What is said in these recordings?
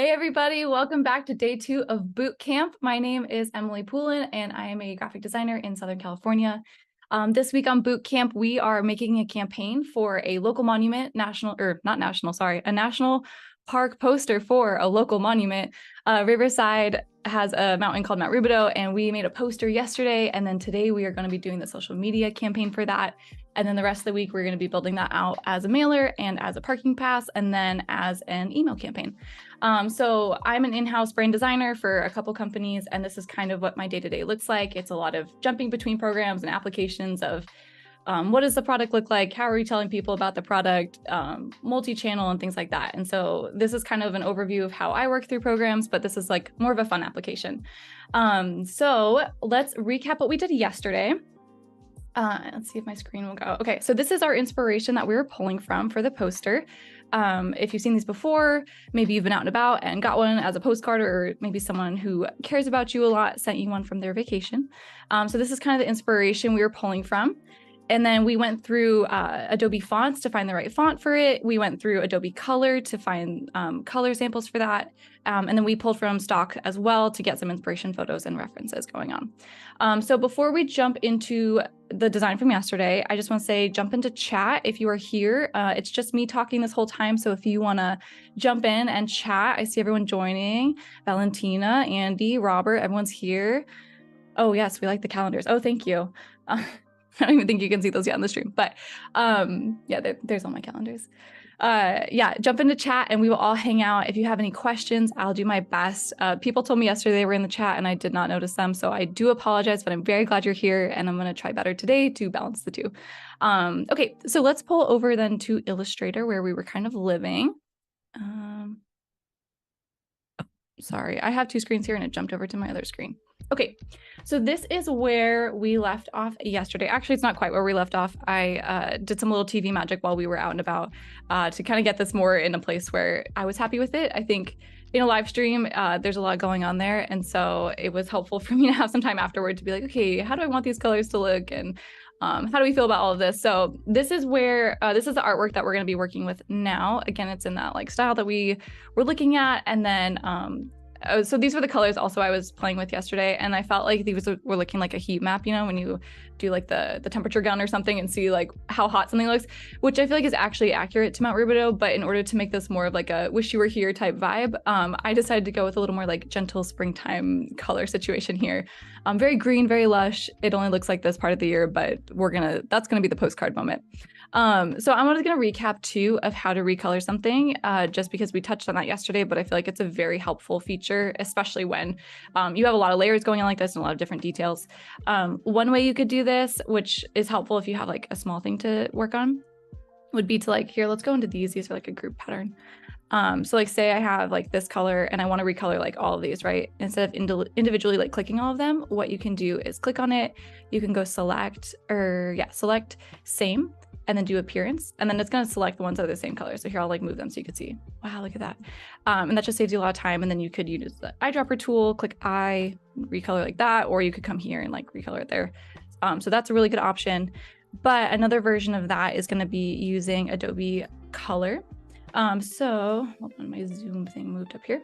Hey everybody, welcome back to day 2 of Bootcamp. My name is Emily Poulin and I am a graphic designer in Southern California. This week on Bootcamp, we are making a campaign for a local monument, a national park poster for a local monument. Riverside has a mountain called Mount Rubidoux, and we made a poster yesterday, and then today we are going to be doing the social media campaign for that. And then the rest of the week, we're going to be building that out as a mailer and as a parking pass, and then as an email campaign. So I'm an in-house brand designer for a couple companies, and this is kind of what my day-to-day looks like. It's a lot of jumping between programs and applications of what does the product look like? How are we telling people about the product, multi-channel and things like that. And so this is kind of an overview of how I work through programs, but this is like more of a fun application. So let's recap what we did yesterday. Let's see if my screen will go. Okay, so this is our inspiration that we were pulling from for the poster. If you've seen these before, maybe you've been out and about and got one as a postcard, or maybe someone who cares about you a lot sent you one from their vacation. So this is kind of the inspiration we were pulling from. And then we went through Adobe fonts to find the right font for it. We went through Adobe Color to find color samples for that. And then we pulled from stock as well to get some inspiration photos and references going on. So before we jump into the design from yesterday, I just want to say jump into chat if you are here. It's just me talking this whole time. So if you want to jump in and chat, I see everyone joining. Valentina, Andy, Robert, everyone's here. Oh, yes, we like the calendars. Oh, thank you. I don't even think you can see those yet on the stream, but yeah, there's all my calendars. Yeah, jump into chat and we will all hang out. If you have any questions, I'll do my best. People told me yesterday they were in the chat and I did not notice them, so I do apologize, but I'm very glad you're here and I'm going to try better today to balance the two. Okay, so let's pull over then to Illustrator where we were kind of living. Sorry, I have two screens here and it jumped over to my other screen. Okay, so this is where we left off yesterday. Actually, it's not quite where we left off. I did some little TV magic while we were out and about to kind of get this more in a place where I was happy with it. I think in a live stream, there's a lot going on there. And so it was helpful for me to have some time afterward to be like, okay, how do I want these colors to look? And how do we feel about all of this? So this is where, this is the artwork that we're going to be working with now. Again, it's in that like style that we were looking at. And then, so these were the colors also I was playing with yesterday. And I felt like these were looking like a heat map, you know, when you do like the temperature gun or something and see like how hot something looks, which I feel like is actually accurate to Mount Rubidoux. But in order to make this more of like a wish you were here type vibe, I decided to go with a little more like gentle springtime color situation here. Very green, very lush. It only looks like this part of the year, but that's gonna be the postcard moment. So I'm just going to recap too of how to recolor something, just because we touched on that yesterday, but I feel like it's a very helpful feature, especially when you have a lot of layers going on like this and a lot of different details. One way you could do this, which is helpful if you have like a small thing to work on, would be to like, here, let's go into these. These are like a group pattern. So like say I have like this color and I want to recolor like all of these, right? Instead of individually like clicking all of them, what you can do is click on it. You can go select same, and then do appearance, and then it's going to select the ones that are the same color. So here I'll like move them so you can see, wow, look at that. And that just saves you a lot of time. And then you could use the eyedropper tool, click eye, recolor like that, or you could come here and like recolor it there. So that's a really good option. But another version of that is going to be using Adobe Color. So hold on, my zoom thing moved up here.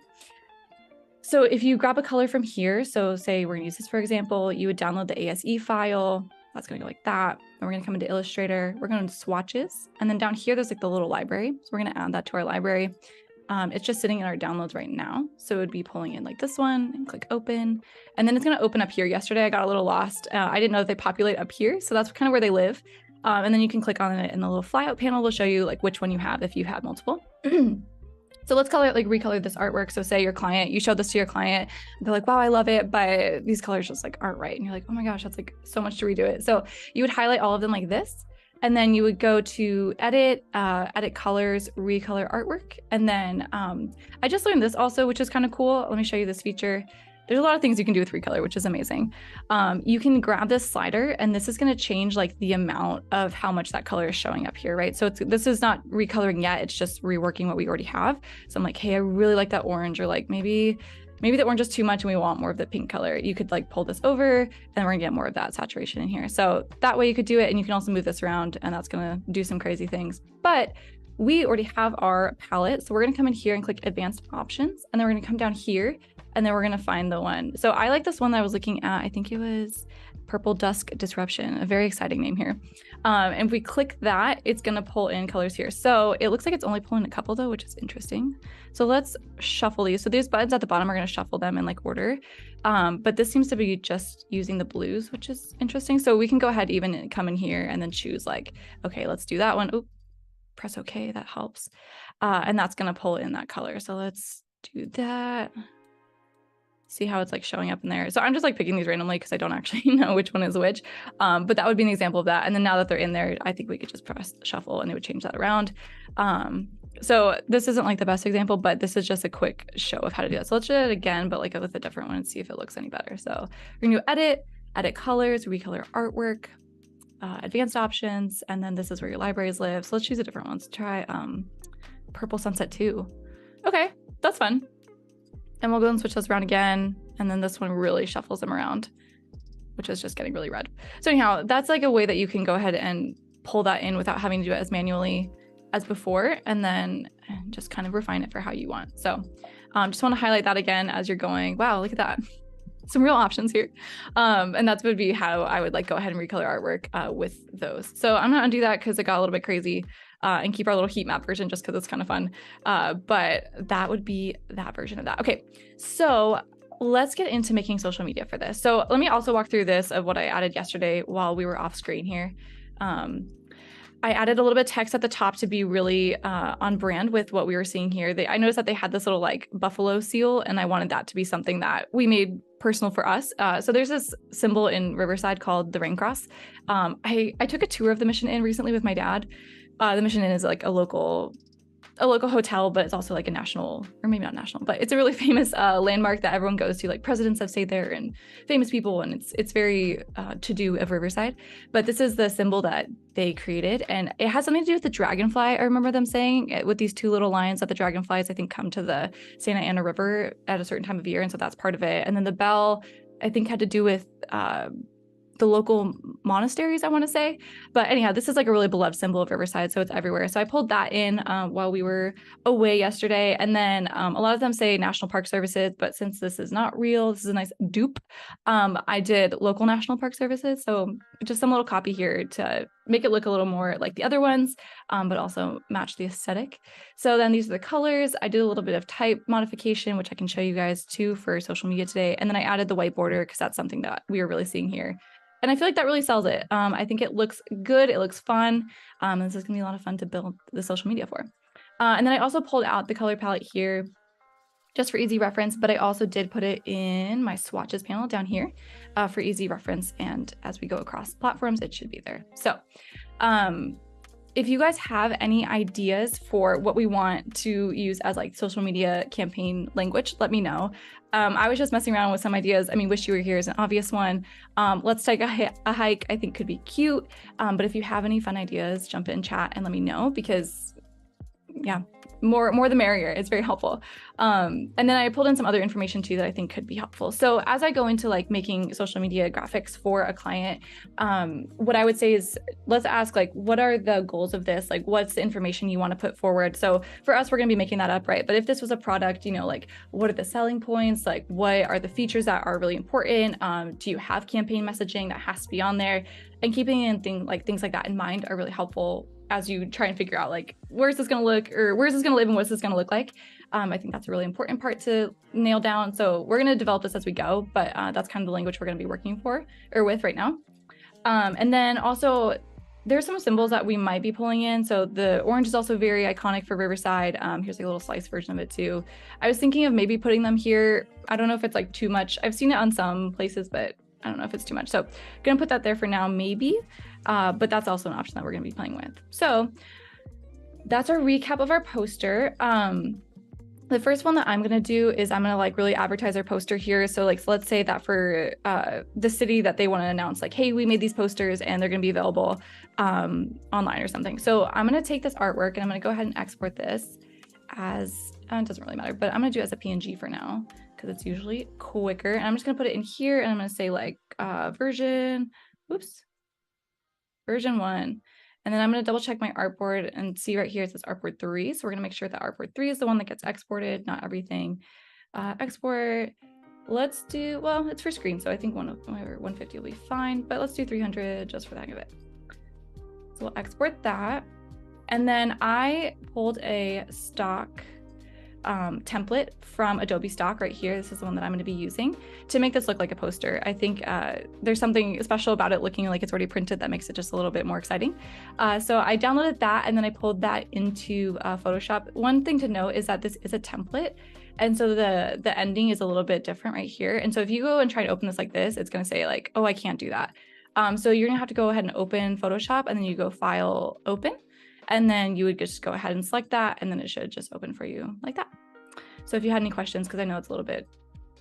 So if you grab a color from here, so say we're going to use this for example, you would download the ASE file. That's going to go like that. Then we're going to come into Illustrator. We're going to swatches. And then down here, there's like the little library. So we're going to add that to our library. It's just sitting in our downloads right now. So it would be pulling in like this one and click open. And then it's going to open up here. Yesterday, I got a little lost. I didn't know that they populate up here. So that's kind of where they live. And then you can click on it and the little flyout panel will show you like which one you have if you have multiple. So let's recolor this artwork. So say your client, you showed this to your client, they're like, wow, I love it, but these colors just like aren't right. And you're like, oh my gosh, that's like so much to redo it. So you would highlight all of them like this, and then you would go to edit colors, recolor artwork. And then I just learned this also, which is kind of cool. Let me show you this feature. There's a lot of things you can do with Recolor, which is amazing. You can grab this slider and this is going to change like the amount of how much that color is showing up here, right? So this is not recoloring yet. It's just reworking what we already have. So I'm like, hey, I really like that orange, or like maybe the orange is too much and we want more of the pink color. You could like pull this over and we're gonna get more of that saturation in here. So that way you could do it, and you can also move this around and that's gonna do some crazy things. But we already have our palette. So we're gonna come in here and click advanced options, and then we're gonna come down here, and then we're gonna find the one. So I like this one that I was looking at. I think it was Purple Dusk Disruption, a very exciting name here. And if we click that, it's gonna pull in colors here. So it looks like it's only pulling a couple though, which is interesting. So let's shuffle these. So these buttons at the bottom are gonna shuffle them in like order. But this seems to be just using the blues, which is interesting. So we can go ahead even come in here and then choose like, okay, let's do that one. Oop, press okay, that helps. And that's gonna pull in that color. So let's do that. See how it's like showing up in there. So I'm just like picking these randomly because I don't actually know which one is which. But that would be an example of that. And then now that they're in there, I think we could just press shuffle and it would change that around. So this isn't like the best example, but this is just a quick show of how to do that. So let's do it again, but like with a different one and see if it looks any better. So we're gonna do edit colors, recolor artwork, advanced options, and then this is where your libraries live. So let's choose a different one. Let's try Purple Sunset 2. Okay, that's fun. And we'll go and switch those around again. And then this one really shuffles them around, which is just getting really red. So anyhow, that's like a way that you can go ahead and pull that in without having to do it as manually as before, and then just kind of refine it for how you want. So just want to highlight that again as you're going, wow, look at that. Some real options here. And that's would be how I would like go ahead and recolor artwork with those. So I'm gonna undo that because it got a little bit crazy. And keep our little heat map version just because it's kind of fun. But that would be that version of that. Okay, so let's get into making social media for this. So let me also walk through this of what I added yesterday while we were off screen here. I added a little bit of text at the top to be really on brand with what we were seeing here. I noticed that they had this little like buffalo seal, and I wanted that to be something that we made personal for us. So there's this symbol in Riverside called the Rain Cross. I took a tour of the Mission Inn recently with my dad. The Mission Inn is like a local hotel, but it's also like a national, or maybe not national, but it's a really famous landmark that everyone goes to. Like presidents have stayed there and famous people, and it's very to do of Riverside. But this is the symbol that they created, and it has something to do with the dragonfly. I remember them saying with these two little lions that the dragonflies I think come to the Santa Ana River at a certain time of year, and so that's part of it. And then the bell I think had to do with the local monasteries, I want to say. But anyhow, this is like a really beloved symbol of Riverside, so it's everywhere. So I pulled that in while we were away yesterday. And then a lot of them say National Park Services, but since this is not real, this is a nice dupe. I did local National Park Services. So just some little copy here to make it look a little more like the other ones, but also match the aesthetic. So then these are the colors. I did a little bit of type modification, which I can show you guys too for social media today. And then I added the white border because that's something that we are really seeing here. And I feel like that really sells it. I think it looks good. It looks fun. And this is gonna be a lot of fun to build the social media for. And then I also pulled out the color palette here just for easy reference, but I also did put it in my swatches panel down here for easy reference. And as we go across platforms, it should be there. So if you guys have any ideas for what we want to use as like social media campaign language, let me know. I was just messing around with some ideas. I mean, Wish You Were Here is an obvious one. Let's Take a Hike, I think could be cute. But if you have any fun ideas, jump in chat and let me know, because yeah, more the merrier. It's very helpful. And then I pulled in some other information too that I think could be helpful. So as I go into like making social media graphics for a client, what I would say is let's ask like, what are the goals of this? Like, what's the information you want to put forward? So for us, we're going to be making that up, right? But if this was a product, you know, like what are the selling points? Like what are the features that are really important? Do you have campaign messaging that has to be on there? And keeping in things like that in mind are really helpful as you try and figure out like, where's this going to look, or where's this going to live, and what's this going to look like. I think that's a really important part to nail down. So we're going to develop this as we go, but that's kind of the language we're going to be working with right now. And then also there's some symbols that we might be pulling in. So the orange is also very iconic for Riverside. Here's like a little slice version of it too. I was thinking of maybe putting them here. I don't know if it's like too much. I've seen it on some places, but I don't know if it's too much. So I'm gonna put that there for now, maybe. But that's also an option that we're gonna be playing with. So that's our recap of our poster. The first one that I'm gonna do is I'm gonna like really advertise our poster here. So like, let's say that for the city that they wanna announce like, hey, we made these posters and they're gonna be available online or something. So I'm gonna take this artwork and I'm gonna go ahead and export this as, it doesn't really matter, but I'm gonna do it as a PNG for now because it's usually quicker. And I'm just gonna put it in here and I'm gonna say like version 1. And then I'm going to double check my artboard and see right here it says artboard 3. So we're going to make sure that artboard 3 is the one that gets exported, not everything. Export. Let's do, well, it's for screen, so I think 150 will be fine, but let's do 300 just for the heck of it. So we'll export that. And then I pulled a stock template from Adobe stock right here. This is the one that I'm going to be using to make this look like a poster. I think there's something special about it looking like it's already printed that makes it just a little bit more exciting. So I downloaded that and then I pulled that into Photoshop. One thing to note is that this is a template. And so the ending is a little bit different right here. And so if you go and try to open this like this, it's going to say like, oh, I can't do that. So you're going to have to go ahead and open Photoshop and then you go File, Open. And then you would just go ahead and select that and then it should just open for you like that. So if you had any questions, because I know it's a little bit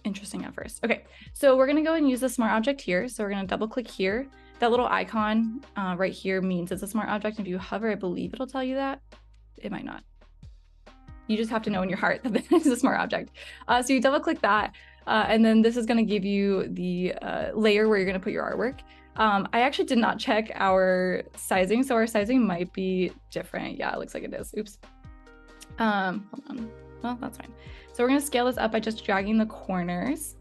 interesting at first. Okay, so we're going to go and use the smart object here. So we're going to double click here. That little icon right here means it's a smart object. If you hover, I believe it'll tell you that. It might not. You just have to know in your heart that this is a smart object. So you double click that, and then this is going to give you the layer where you're going to put your artwork. I actually did not check our sizing, so our sizing might be different. Yeah, it looks like it is. Oops. Hold on. Well, that's fine. So we're going to scale this up by just dragging the corners.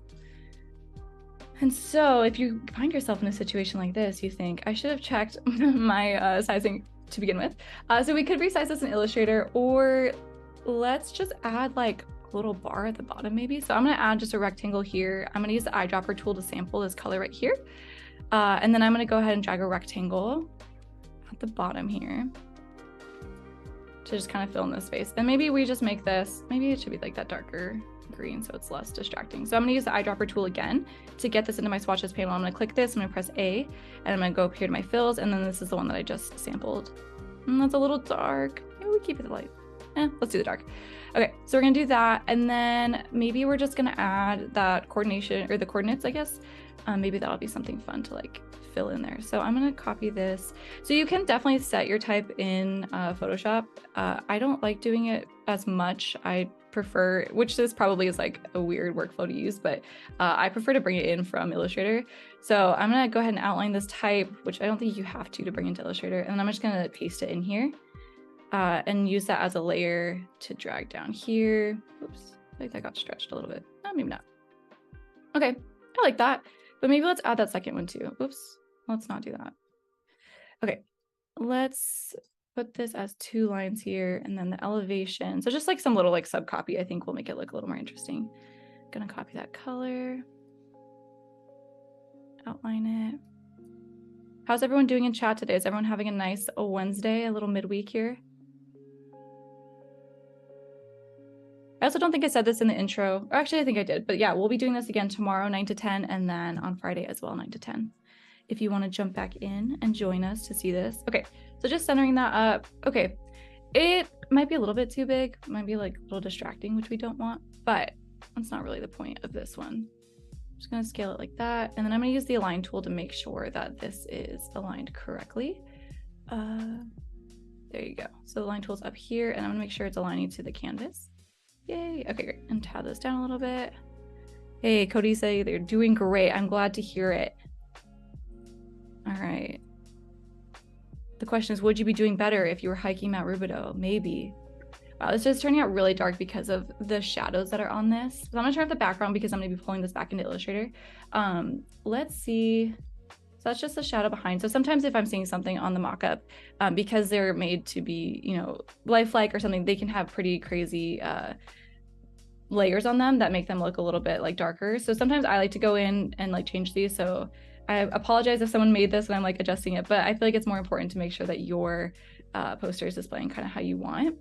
And so if you find yourself in a situation like this, you think, I should have checked my sizing to begin with. So we could resize this in Illustrator, or let's just add like a little bar at the bottom maybe. So I'm going to add just a rectangle here. I'm going to use the eyedropper tool to sample this color right here. And then I'm going to go ahead and drag a rectangle at the bottom here to just kind of fill in this space. Then maybe we just make this, maybe it should be like that darker green so it's less distracting. So I'm going to use the eyedropper tool again to get this into my swatches panel. I'm going to click this, I'm going to press A, and I'm going to go up here to my fills, and then this is the one that I just sampled. And that's a little dark. Maybe we keep it light. Let's do the dark. Okay, so we're gonna do that, and then maybe we're just gonna add that coordination, or the coordinates, I guess. Maybe that'll be something fun to like fill in there. So I'm gonna copy this. So you can definitely set your type in Photoshop. I don't like doing it as much. I prefer, which this probably is like a weird workflow to use, but I prefer to bring it in from Illustrator. So I'm gonna go ahead and outline this type, which I don't think you have to bring into Illustrator, and then I'm just gonna paste it in here. And use that as a layer to drag down here. Oops, I think that got stretched a little bit. Oh, maybe not. Okay, I like that. But maybe let's add that second one too. Oops, let's not do that. Okay, let's put this as 2 lines here, and then the elevation. So just like some little like sub copy, I think will make it look a little more interesting. Gonna copy that color, outline it. How's everyone doing in chat today? Is everyone having a nice Wednesday, a little midweek here? I also don't think I said this in the intro, or actually I think I did, but yeah, we'll be doing this again tomorrow, 9 to 10, and then on Friday as well, 9 to 10. If you want to jump back in and join us to see this. Okay, so just centering that up. Okay, it might be a little bit too big, might be like a little distracting, which we don't want, but that's not really the point of this one. I'm just gonna scale it like that, and then I'm gonna use the align tool to make sure that this is aligned correctly. There you go. So the align tool's up here, and I'm gonna make sure it's aligning to the canvas. Yay. Okay, great. And tab this down a little bit. Hey, Cody say they're doing great. I'm glad to hear it. All right. The question is, would you be doing better if you were hiking Mount Rubidoux? Maybe. Wow, this is turning out really dark because of the shadows that are on this. So I'm gonna turn off the background because I'm gonna be pulling this back into Illustrator. Let's see. So that's just the shadow behind. So sometimes if I'm seeing something on the mockup, because they're made to be, you know, lifelike or something, they can have pretty crazy layers on them that make them look a little bit like darker. So sometimes I like to go in and like change these. So I apologize if someone made this and I'm like adjusting it, but I feel like it's more important to make sure that your poster is displaying kind of how you want.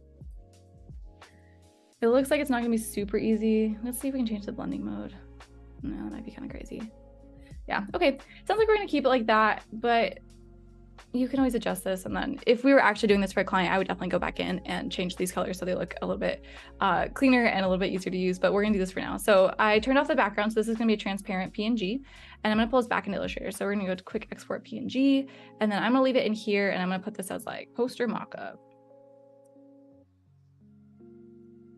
It looks like it's not gonna be super easy. Let's see if we can change the blending mode. No, that might be kind of crazy. Yeah, okay. Sounds like we're gonna keep it like that, but you can always adjust this. And then if we were actually doing this for a client, I would definitely go back in and change these colors so they look a little bit cleaner and a little bit easier to use, but we're gonna do this for now. So I turned off the background, so this is gonna be a transparent PNG, and I'm gonna pull this back into Illustrator. So we're gonna go to quick export PNG, and then I'm gonna leave it in here, and I'm gonna put this as like poster mockup.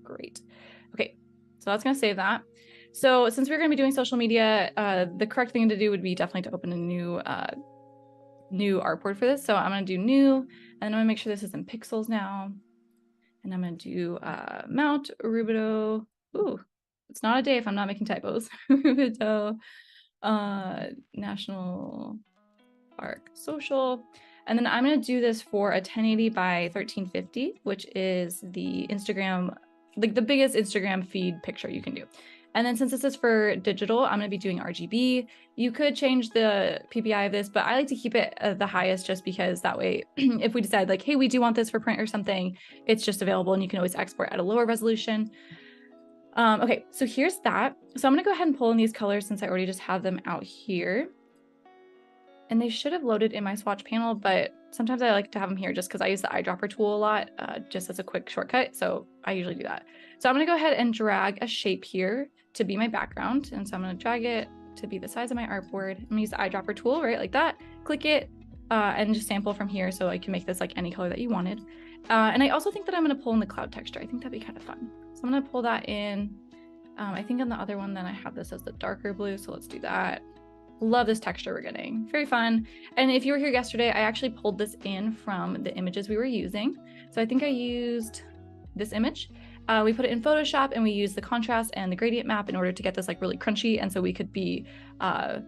Great. Okay, so that's gonna save that. So since we're going to be doing social media, the correct thing to do would be definitely to open a new new artboard for this. So I'm going to do new, and then I'm going to make sure this is in pixels now. And I'm going to do Mount Rubido. Ooh, it's not a day if I'm not making typos. Rubido National Park Social. And then I'm going to do this for a 1080 by 1350, which is the Instagram, like the biggest Instagram feed picture you can do. And then since this is for digital, I'm going to be doing RGB. You could change the PPI of this, but I like to keep it at the highest just because that way, if we decide like, hey, we do want this for print or something, it's just available and you can always export at a lower resolution. Okay, so here's that. So I'm going to go ahead and pull in these colors since I already just have them out here. And they should have loaded in my swatch panel, but sometimes I like to have them here just because I use the eyedropper tool a lot, just as a quick shortcut. So I usually do that. So I'm going to go ahead and drag a shape here to be my background. And so I'm going to drag it to be the size of my artboard. I'm going to use the eyedropper tool, right? Like that, click it, and just sample from here so I can make this like any color that you wanted. And I also think that I'm going to pull in the cloud texture. I think that'd be kind of fun. So I'm going to pull that in. I think on the other one, then I have this as the darker blue. So let's do that. Love this texture we're getting. Very fun. And if you were here yesterday, I actually pulled this in from the images we were using. So I think I used this image. We put it in Photoshop and we used the contrast and the gradient map in order to get this like really crunchy. And so we could be, sorry,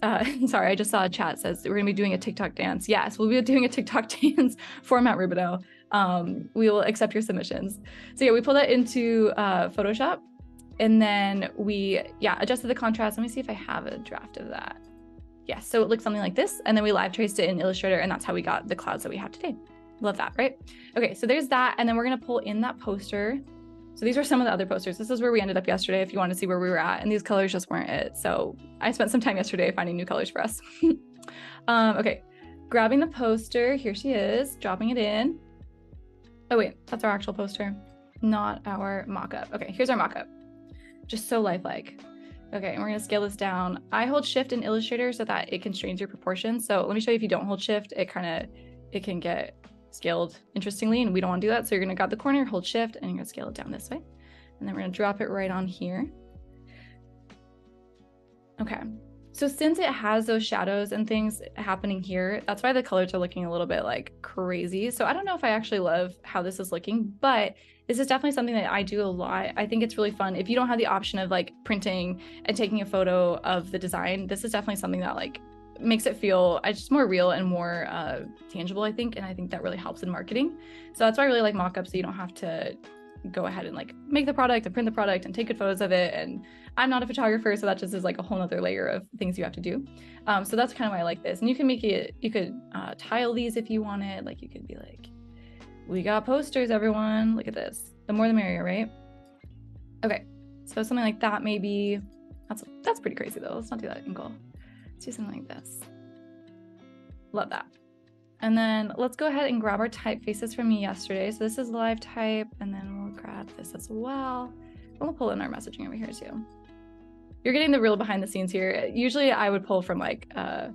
I just saw a chat says we're gonna be doing a TikTok dance. Yes, we'll be doing a TikTok dance for Mount Rubido. We will accept your submissions. So yeah, we pull that into Photoshop. And then we, adjusted the contrast. Let me see if I have a draft of that. Yes, so it looks something like this. And then we live traced it in Illustrator, and that's how we got the clouds that we have today. Love that, right? Okay, so there's that. And then we're gonna pull in that poster. So these are some of the other posters. This is where we ended up yesterday if you want to see where we were at. And these colors just weren't it. So I spent some time yesterday finding new colors for us. Okay, grabbing the poster. Here she is, dropping it in. Oh wait, that's our actual poster, not our mock-up. Okay, here's our mock-up. Just so lifelike. Okay, and we're gonna scale this down. I hold shift in Illustrator so that it constrains your proportions. So let me show you if you don't hold shift, it can get scaled interestingly, and we don't wanna do that. So you're gonna grab the corner, hold shift, and you're gonna scale it down this way. And then we're gonna drop it right on here. Okay, so since it has those shadows and things happening here, that's why the colors are looking a little bit like crazy. So I don't know if I actually love how this is looking, but this is definitely something that I do a lot. I think it's really fun. If you don't have the option of like printing and taking a photo of the design, this is definitely something that like makes it feel just more real and more tangible, I think. And I think that really helps in marketing. So that's why I really like mock-ups, so you don't have to go ahead and like make the product and print the product and take good photos of it. And I'm not a photographer, so that just is like a whole nother layer of things you have to do. So that's kind of why I like this. And you can make it, you could tile these if you wanted. Like you could be like, we got posters, everyone. Look at this. The more the merrier, right? Okay, so something like that maybe. That's pretty crazy though. Let's not do that angle. Let's do something like this. Love that. And then let's go ahead and grab our typefaces from yesterday. So this is live type, and then we'll grab this as well. And we'll pull in our messaging over here too. You're getting the real behind the scenes here. Usually I would pull from like a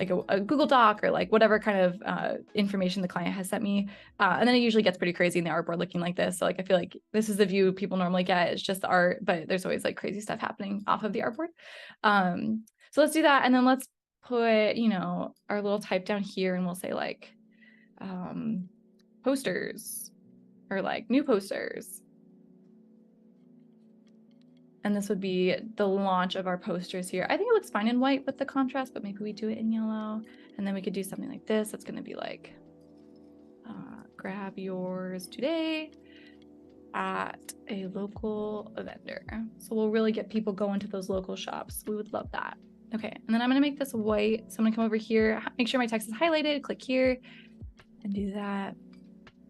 Google Doc or like whatever kind of information the client has sent me. And then it usually gets pretty crazy in the artboard looking like this. So like, I feel like this is the view people normally get. It's just the art, but there's always like crazy stuff happening off of the artboard. So let's do that. And then let's put, you know, our little type down here, and we'll say like posters or like new posters. And this would be the launch of our posters here. I think it looks fine in white with the contrast, but maybe we do it in yellow. And then we could do something like this. That's gonna be like, grab yours today at a local vendor. So we'll really get people going to those local shops. We would love that. Okay, and then I'm gonna make this white. So I'm gonna come over here, make sure my text is highlighted, click here, and do that.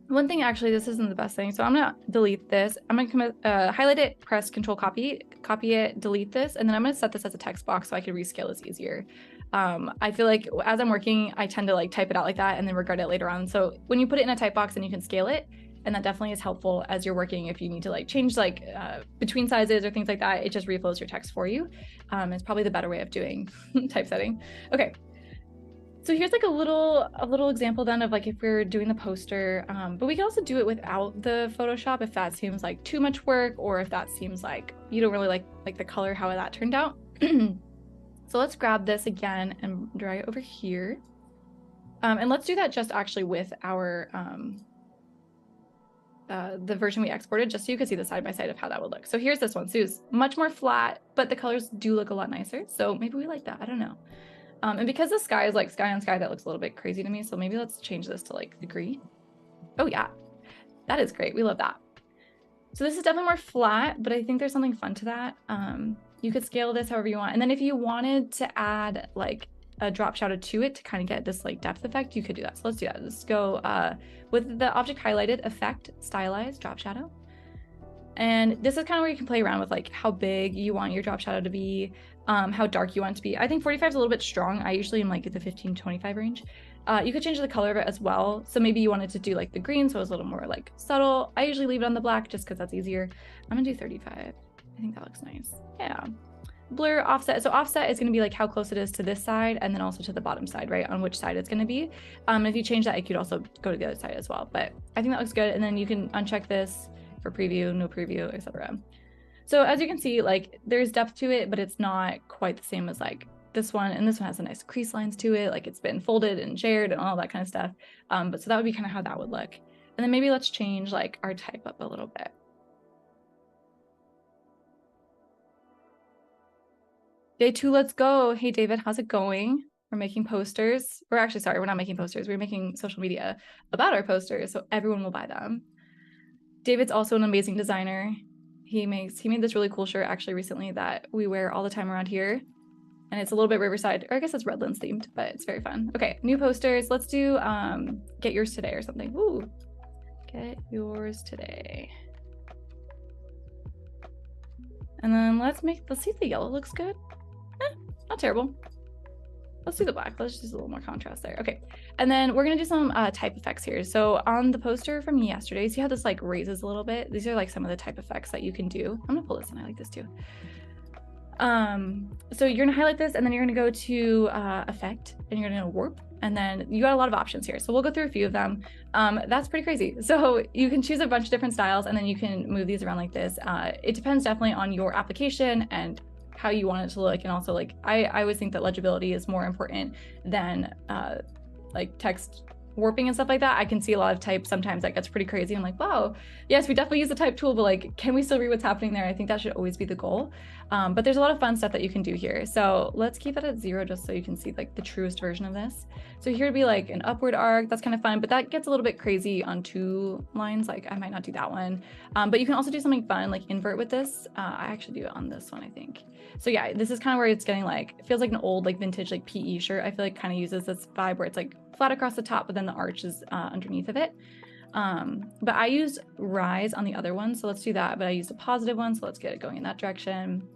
One thing, actually, this isn't the best thing. So I'm gonna delete this. I'm gonna come, highlight it, press Control copy it, delete this, and then I'm gonna set this as a text box so I can rescale this easier. I feel like as I'm working, I tend to like type it out like that and then regret it later on. So when you put it in a type box, then you can scale it, and that definitely is helpful as you're working. If you need to like change like between sizes or things like that, it just reflows your text for you. It's probably the better way of doing typesetting. Okay. So here's like a little example then of like if we're doing the poster, but we can also do it without the Photoshop if that seems like too much work, or if that seems like you don't really like the color, how that turned out. So let's grab this again and drag it over here. And let's do that just actually with our, the version we exported, just so you can see the side by side of how that would look. So here's this one. So it's much more flat, but the colors do look a lot nicer. So maybe we like that. I don't know. And because the sky is like sky on sky, that looks a little bit crazy to me. So maybe let's change this to like degree. Oh yeah, that is great. We love that. So this is definitely more flat, but I think there's something fun to that. You could scale this however you want. And then if you wanted to add like a drop shadow to it to kind of get this like depth effect, you could do that. So let's do that. Let's go with the object highlighted, effect, stylize, drop shadow. And this is kind of where you can play around with like how big you want your drop shadow to be, how dark you want it to be. I think 45 is a little bit strong. I usually am like at the 15-25 range. You could change the color of it as well. So maybe you wanted to do like the green, so it was a little more like subtle. I usually leave it on the black just because that's easier. I'm gonna do 35. I think that looks nice. Yeah. Blur, offset. So offset is going to be like how close it is to this side and then also to the bottom side, right? On which side it's going to be. If you change that, it could also go to the other side as well. But I think that looks good. And then you can uncheck this for preview, no preview, etc. So as you can see, like there's depth to it, but it's not quite the same as like this one. And this one has a nice crease lines to it. Like it's been folded and shared and all that kind of stuff. But so that would be kind of how that would look. And then maybe let's change like our type up a little bit. Day 2, let's go. Hey, David, how's it going? We're making posters. We're actually, sorry, we're not making posters. We're making social media about our posters, so everyone will buy them. David's also an amazing designer. He made this really cool shirt actually recently that we wear all the time around here. And it's a little bit Riverside, or I guess it's Redlands themed, but it's very fun. Okay, new posters. Let's do get yours today or something. Ooh, get yours today. And then let's see if the yellow looks good. Not terrible. Let's do the black. Let's just do a little more contrast there. Okay. And then we're going to do some type effects here. So on the poster from yesterday, see how this like raises a little bit? These are like some of the type effects that you can do. I'm going to pull this in. I like this too. So you're going to highlight this and then you're going to go to effect and you're going to warp. And then you got a lot of options here. So we'll go through a few of them. That's pretty crazy. So you can choose a bunch of different styles and then you can move these around like this. It depends definitely on your application and how you want it to look. And also like, I always think that legibility is more important than like text warping and stuff like that. I can see a lot of type sometimes that gets pretty crazy. I'm like, wow, yes, we definitely use the type tool, but like, can we still read what's happening there? I think that should always be the goal. But there's a lot of fun stuff that you can do here. So let's keep that at 0 just so you can see like the truest version of this. So here would be like an upward arc. That's kind of fun, but that gets a little bit crazy on 2 lines. Like I might not do that one. But you can also do something fun, like invert with this. I actually do it on this one, I think. So yeah, this is kind of where it's getting like, it feels like an old like vintage like PE shirt. I feel like kind of uses this vibe where it's like flat across the top, but then the arch is underneath of it. But I use rise on the other one. So let's do that. But I used a positive one. So let's get it going in that direction.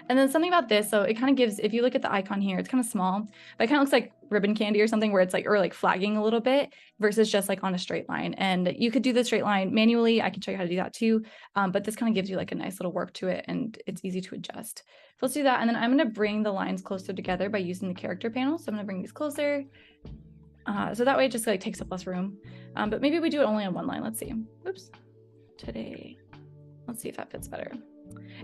And then something about this, so it kind of gives, if you look at the icon here, it's kind of small, but it kind of looks like ribbon candy or something where it's like, or like flagging a little bit versus just like on a straight line. And you could do the straight line manually. I can show you how to do that too. But this kind of gives you like a nice little warp to it and it's easy to adjust. So let's do that. And then I'm going to bring the lines closer together by using the character panel. So I'm going to bring these closer. So that way it just like takes up less room. But maybe we do it only on one line. Let's see. Oops. Today. Let's see if that fits better.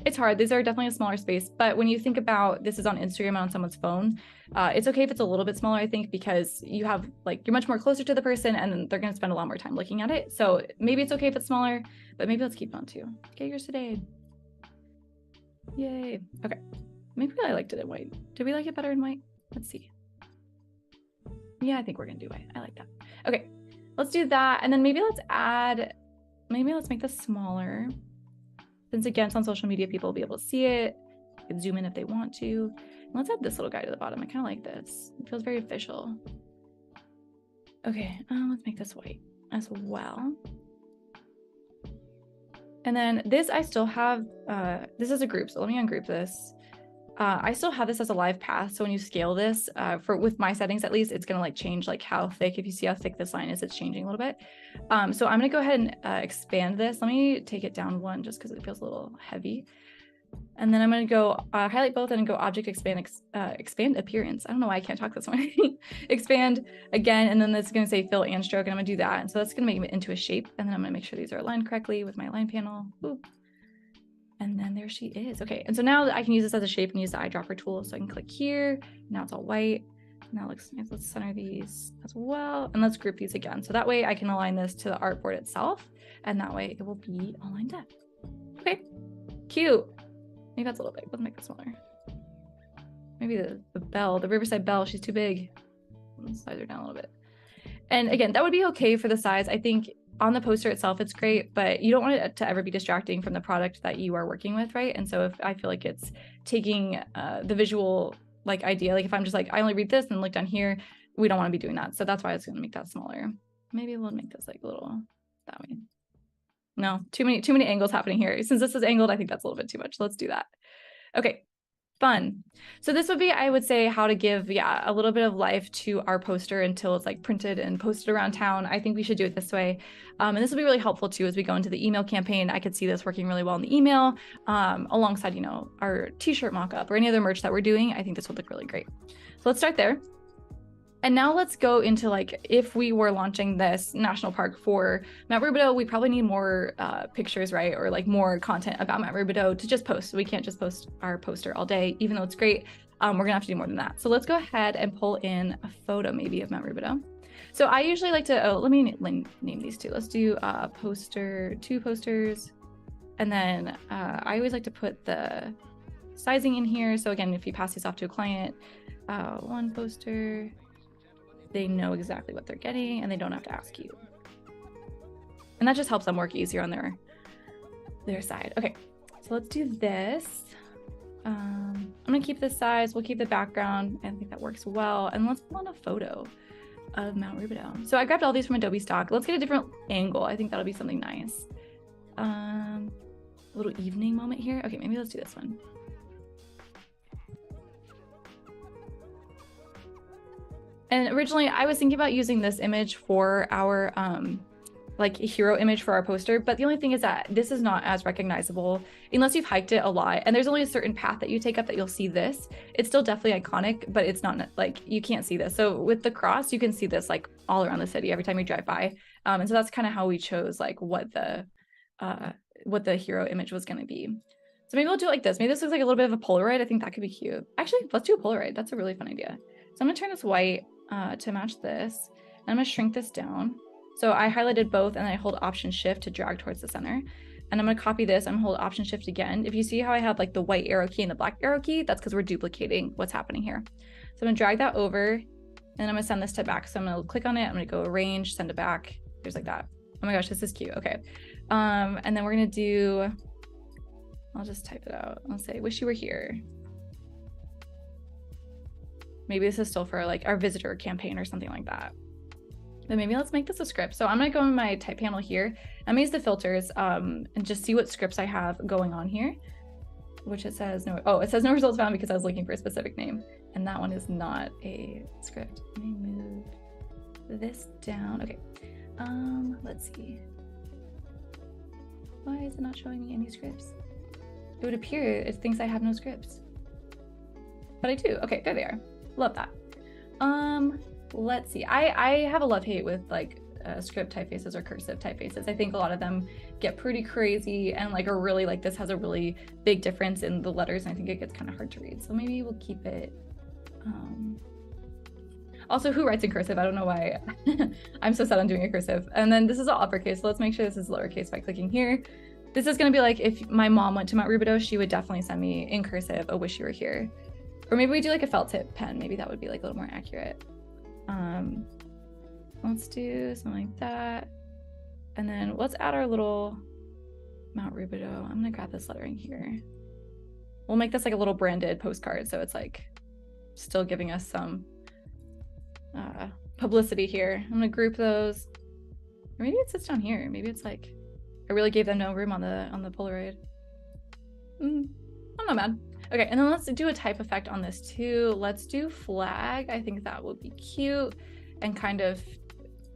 It's hard. These are definitely a smaller space, but when you think about this is on Instagram and on someone's phone, it's okay if it's a little bit smaller, I think, because you have like, you're much more closer to the person and they're going to spend a lot more time looking at it. So maybe it's okay if it's smaller, but maybe let's keep it on 2. Get yours today. Yay. Okay. Maybe I liked it in white. Did we like it better in white? Let's see. Yeah, I think we're going to do white. I like that. Okay. Let's do that. And then maybe let's make this smaller. Since again, it's on social media, people will be able to see it. You can zoom in if they want to. And let's add this little guy to the bottom. I kind of like this. It feels very official. Okay, let's make this white as well. And then this, I still have, this is a group. So let me ungroup this. I still have this as a live path. So when you scale this, with my settings at least, it's gonna like change like how thick, if you see how thick this line is, it's changing a little bit. So I'm gonna go ahead and expand this. Let me take it down 1 just because it feels a little heavy. And then I'm gonna go highlight both and go object expand appearance. I don't know why I can't talk this morning. Expand again, and then it's gonna say fill and stroke, and I'm gonna do that. And so that's gonna make it into a shape. And then I'm gonna make sure these are aligned correctly with my line panel. Ooh. And then there she is. Okay, and so now I can use this as a shape and use the eyedropper tool. So I can click here. Now it's all white. Now looks nice. Let's center these as well. And let's group these again. So that way I can align this to the artboard itself. And that way it will be all lined up. Okay, cute. Maybe that's a little big. Let's make that smaller. Maybe the bell, the Riverside bell, she's too big. Let's size her down a little bit. And again, that would be okay for the size. I think on the poster itself, it's great, but you don't want it to ever be distracting from the product that you are working with, right? And so if I feel like it's taking the visual like idea, like if I'm just like, I only read this and look down here, we don't want to be doing that. So that's why I was going to make that smaller. Maybe we'll make this like a little that way. No, too many angles happening here. Since this is angled, I think that's a little bit too much. Let's do that. Okay. Fun. So this would be, I would say, how to give, a little bit of life to our poster until it's like printed and posted around town. I think we should do it this way. And this will be really helpful too, as we go into the email campaign. I could see this working really well in the email alongside, you know, our t-shirt mock-up or any other merch that we're doing. I think this would look really great. So let's start there. And now let's go into like, if we were launching this national park for Mount Rubidoux, we probably need more pictures, right? Or like more content about Mount Rubidoux to just post. So we can't just post our poster all day, even though it's great. We're gonna have to do more than that. So let's go ahead and pull in a photo maybe of Mount Rubidoux. So I usually like to, let me name these two. Let's do two posters. And then I always like to put the sizing in here. So again, if you pass these off to a client, one poster, they know exactly what they're getting and they don't have to ask you. And that just helps them work easier on their side. Okay, so let's do this. I'm gonna keep this size, we'll keep the background. I think that works well. And let's pull on a photo of Mount Rubidoux. So I grabbed all these from Adobe stock. Let's get a different angle. I think that'll be something nice. A little evening moment here. Okay, maybe let's do this one. And originally I was thinking about using this image for our like hero image for our poster, but the only thing is that this is not as recognizable unless you've hiked it a lot, and there's only a certain path that you take up that you'll see this. It's still definitely iconic, but it's not like, you can't see this. So with the cross, you can see this like all around the city every time you drive by. And so that's kind of how we chose like what the hero image was going to be. So maybe we'll do it like this. Maybe this looks like a little bit of a Polaroid. I think that could be cute. Actually, let's do a Polaroid. That's a really fun idea. So I'm gonna turn this white to match this. And I'm gonna shrink this down. So I highlighted both and then I hold Option Shift to drag towards the center. And I'm gonna copy this, I'm gonna hold Option Shift again. If you see how I have like the white arrow key and the black arrow key, that's because we're duplicating what's happening here. So I'm gonna drag that over and I'm gonna send this to back. So I'm gonna click on it, I'm gonna go Arrange, send it back. There's like that. Oh my gosh, this is cute, okay. And then we're gonna do, I'll just type it out. I'll say, wish you were here. Maybe this is still for like our visitor campaign or something like that. But maybe let's make this a script. So I'm gonna go in my type panel here. I'm gonna use the filters and just see what scripts I have going on here, which it says no, oh, it says no results found because I was looking for a specific name. And that one is not a script. Let me move this down. Okay, let's see. Why is it not showing me any scripts? It would appear it thinks I have no scripts. But I do, okay, there they are. Love that. Let's see. I have a love-hate with like script typefaces or cursive typefaces. I think a lot of them get pretty crazy and like are really like, this has a really big difference in the letters, and I think it gets kind of hard to read. So maybe we'll keep it. Also, who writes in cursive? I don't know why. I'm so set on doing a cursive. And then this is all uppercase. So let's make sure this is lowercase by clicking here. This is gonna be like if my mom went to Mount Rubidoux, she would definitely send me in cursive, a wish you were here. Or maybe we do like a felt tip pen. Maybe that would be like a little more accurate. Let's do something like that. And then let's add our little Mount Rubidoux. I'm gonna grab this lettering here. We'll make this like a little branded postcard. So it's like still giving us some publicity here. I'm gonna group those. Or maybe it sits down here. Maybe it's like, I really gave them no room on the Polaroid. I'm not mad. Okay, and then let's do a type effect on this too. Let's do flag. I think that would be cute and kind of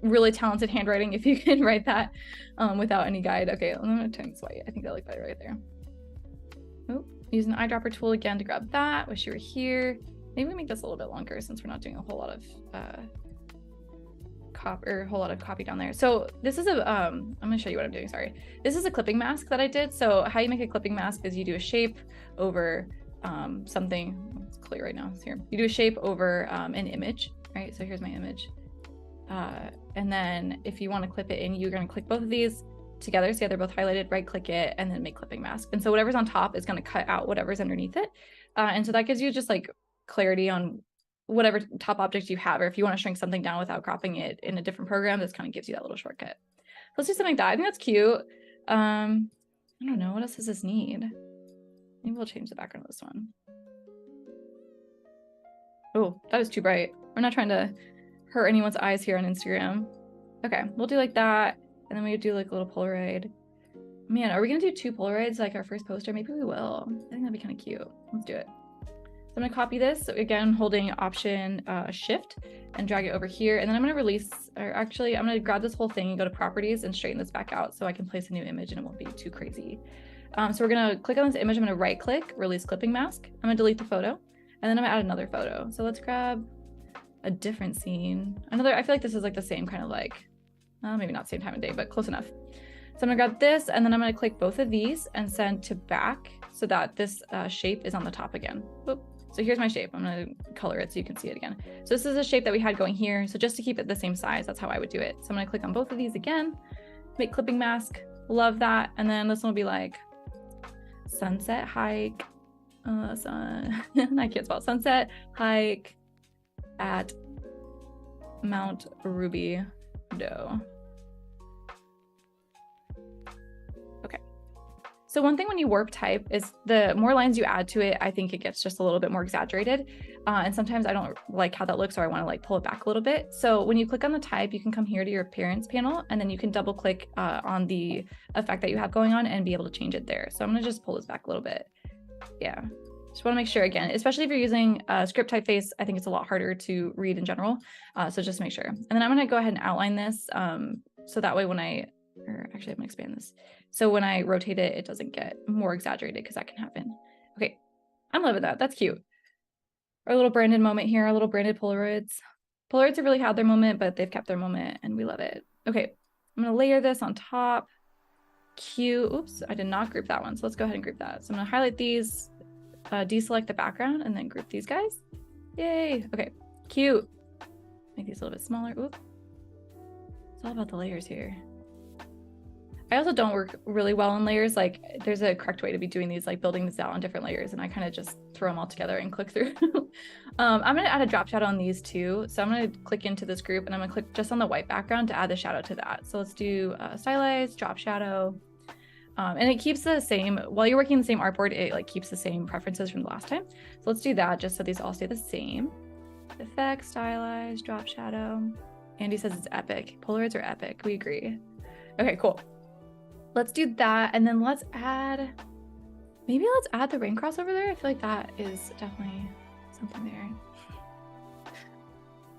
really talented handwriting if you can write that without any guide. Okay, I'm gonna turn this white. I think that looked better right there. Oh, using the eyedropper tool again to grab that. Wish you were here. Maybe we make this a little bit longer since we're not doing a whole lot of copy down there. So this is a I'm gonna show you what I'm doing. Sorry, this is a clipping mask that I did. So how you make a clipping mask is you do a shape over something, it's clear right now, it's here. You do a shape over an image, right? So here's my image. And then if you want to clip it in, you're going to click both of these together. So yeah, they're both highlighted, right click it, and then make clipping mask. And so whatever's on top is going to cut out whatever's underneath it. And so that gives you just like clarity on whatever top object you have, or if you want to shrink something down without cropping it in a different program, this kind of gives you that little shortcut. Let's do something like that. I think that's cute. I don't know, what else does this need? Maybe we'll change the background of this one. Oh, that was too bright. We're not trying to hurt anyone's eyes here on Instagram. Okay, we'll do like that. And then we do like a little Polaroid. Man, are we gonna do 2 Polaroids like our first poster? Maybe we will. I think that'd be kind of cute. Let's do it. So I'm gonna copy this. So again, holding Option Shift and drag it over here. And then I'm gonna release, or actually I'm gonna grab this whole thing and go to Properties and straighten this back out so I can place a new image and it won't be too crazy. So we're gonna click on this image. I'm gonna right click, release clipping mask. I'm gonna delete the photo. And then I'm gonna add another photo. So let's grab a different scene. Another, I feel like this is like the same kind of like, maybe not same time of day, but close enough. So I'm gonna grab this and then I'm gonna click both of these and send to back so that this shape is on the top again. Oop. So here's my shape. I'm gonna color it so you can see it again. So this is a shape that we had going here. So just to keep it the same size, that's how I would do it. So I'm gonna click on both of these again, make clipping mask, love that. And then this one will be like sunset hike, I can't spell it. Sunset hike at Mount Ruby Doe. Okay. So one thing when you warp type is the more lines you add to it, I think it gets just a little bit more exaggerated. And sometimes I don't like how that looks, or I want to like pull it back a little bit. So when you click on the type, you can come here to your appearance panel, and then you can double click on the effect that you have going on and be able to change it there. So I'm gonna just pull this back a little bit. Yeah. Just want to make sure, again, especially if you're using script typeface, I think it's a lot harder to read in general. So just make sure. And then I'm going to go ahead and outline this. So that way when or actually I'm going to expand this. So when I rotate it, it doesn't get more exaggerated, because that can happen. Okay. I'm loving that. That's cute. Our little branded moment here, our little branded Polaroids. Polaroids have really had their moment, but they've kept their moment and we love it. Okay. I'm going to layer this on top. Cute. Oops, I did not group that one. So let's go ahead and group that. So I'm going to highlight these. Deselect the background and then group these guys. Yay. Okay, cute. Make these a little bit smaller. Oop. It's all about the layers here. I also don't work really well in layers. Like there's a correct way to be doing these, like building this out on different layers, and I kind of just throw them all together and click through. I'm going to add a drop shadow on these too. So I'm going to click into this group and I'm going to click just on the white background to add the shadow to that. So let's do stylize, drop shadow. And it keeps the same, while you're working the same artboard, it like keeps the same preferences from the last time. So let's do that just so these all stay the same. Effect, stylize, drop shadow. Andy says it's epic. Polaroids are epic. We agree. Okay, cool. Let's do that. And then let's add the rain cross over there. I feel like that is definitely something there.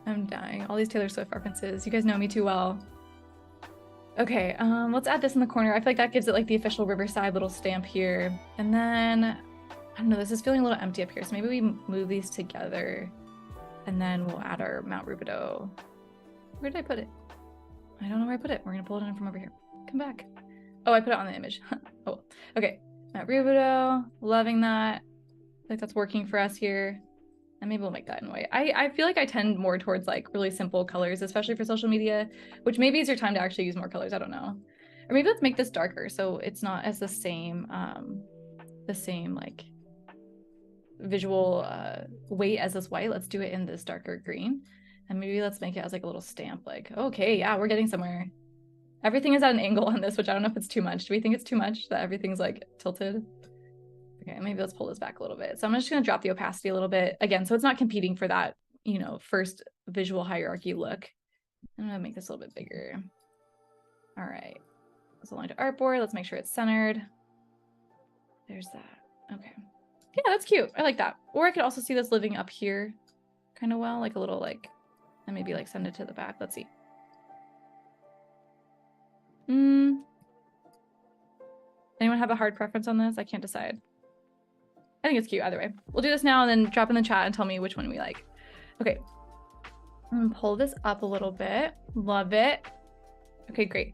I'm dying. All these Taylor Swift references. You guys know me too well. Okay, let's add this in the corner. I feel like that gives it like the official Riverside little stamp here. And then, I don't know, this is feeling a little empty up here. So maybe we move these together and then we'll add our Mount Rubidoux. Where did I put it? I don't know where I put it. We're gonna pull it in from over here. Come back. Oh, I put it on the image. Oh, okay. Mount Rubidoux, loving that. I think that's working for us here. And maybe we'll make that in white. I feel like I tend more towards like really simple colors, especially for social media, which maybe is your time to actually use more colors. I don't know. Or maybe let's make this darker so it's not as the same like visual weight as this white. Let's do it in this darker green. And maybe let's make it as like a little stamp, like, okay, yeah, we're getting somewhere. Everything is at an angle on this, which I don't know if it's too much. Do we think it's too much that everything's like tilted? Okay, maybe let's pull this back a little bit. So I'm just going to drop the opacity a little bit again, so it's not competing for that, you know, first visual hierarchy look. I'm going to make this a little bit bigger. All right, let's align to artboard. Let's make sure it's centered. There's that. Okay. Yeah, that's cute. I like that. Or I could also see this living up here kind of well, like a little like, and maybe like send it to the back. Let's see. Anyone have a hard preference on this? I can't decide. I think it's cute either way. We'll do this now and then drop in the chat and tell me which one we like. Okay. I'm gonna pull this up a little bit. Love it. Okay, great.